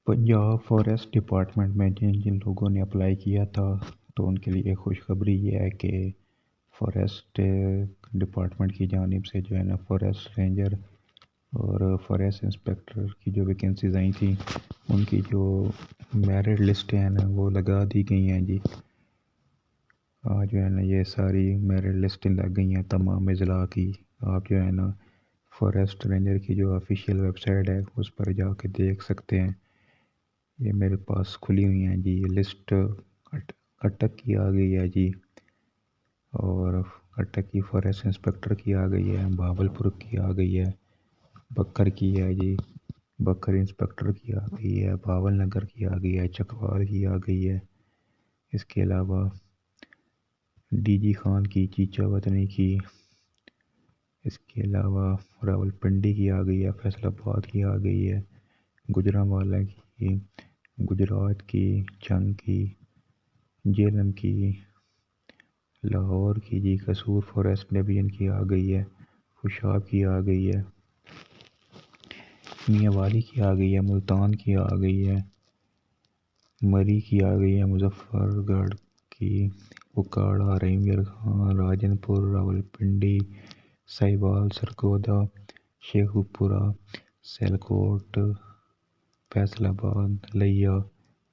Punjab forest department میں جن جن لوگوں نے اپلائی کیا تھا تو ان کے لیے خوشخبری یہ ہے کہ فارسٹ ڈپارٹمنٹ کی جانب سے جو ہے نا فارسٹ رینجر اور فارسٹ انسپیکٹر کی جو ویکنسیز آئی تھیں ان کی جو میرٹ لسٹیں ہیں نا وہ لگا دی گئی ہیں جی۔ جو ہے نا یہ ساری میرٹ لسٹیں لگ گئی ہیں تمام اضلاع کی۔ آپ جو ہے نا فارسٹ رینجر کی جو آفیشیل ویب سائٹ ہے اس پر جا کے دیکھ سکتے ہیں۔ یہ میرے پاس کھلی ہوئی ہیں جی، یہ لسٹ اٹک کی آ گئی ہے جی، اور اٹک کی فارسٹ انسپیکٹر کی آ گئی ہے، بہاولپور کی آ گئی ہے، بکر کی ہے جی، بکر انسپیکٹر کی آ گئی ہے، بھاول نگر کی آ گئی ہے، چکوال کی آ گئی ہے۔ اس کے علاوہ ڈی جی خان کی، چیچا وطنی کی، اس کے علاوہ راول پنڈی کی آ گئی ہے، فیصل آباد کی آ گئی ہے، گجرانوالہ کی، گجرات کی، جنگ کی، جیلم کی، لاہور کی جی، قصور فارسٹ ڈویژن کی آ گئی ہے، خوشاب کی آ گئی ہے، میاں والی کی آ گئی ہے، ملتان کی آ گئی ہے، مری کی آ گئی ہے، مظفر گڑھ کی، پکاڑا، رحیم خان، راجن پور، راول پنڈی، سہیوال، سرگودا، شیخو پورہ، سیالکوٹ، فیصل آباد، لیا،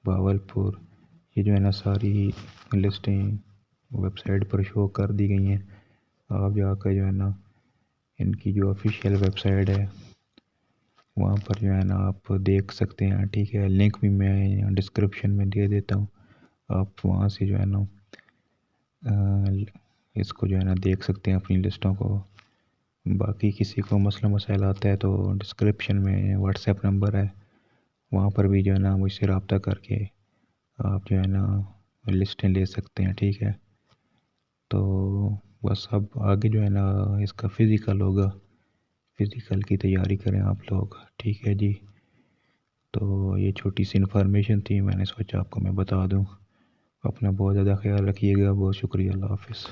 بہاولپور۔ یہ جو ہے نا ساری لسٹیں ویب سائٹ پر شو کر دی گئی ہیں۔ آپ جا کر جو ہے نا ان کی جو آفیشیل ویب سائٹ ہے وہاں پر جو ہے نا آپ دیکھ سکتے ہیں، ٹھیک ہے۔ لنک بھی میں ڈسکرپشن میں دے دیتا ہوں، آپ وہاں سے جو ہے نا اس کو جو ہے نا دیکھ سکتے ہیں اپنی لسٹوں کو۔ باقی کسی کو مسئلہ مسائل آتا ہے تو ڈسکرپشن میں واٹس ایپ نمبر ہے، وہاں پر بھی جو ہے نا مجھ سے رابطہ کر کے آپ جو ہے نا لسٹیں لے سکتے ہیں، ٹھیک ہے۔ تو بس اب آگے جو ہے نا اس کا فزیکل ہوگا، فزیکل کی تیاری کریں آپ لوگ، ٹھیک ہے جی۔ تو یہ چھوٹی سی انفارمیشن تھی، میں نے سوچا آپ کو میں بتا دوں۔ اپنا بہت زیادہ خیال رکھیے گا، بہت شکریہ، اللہ حافظ۔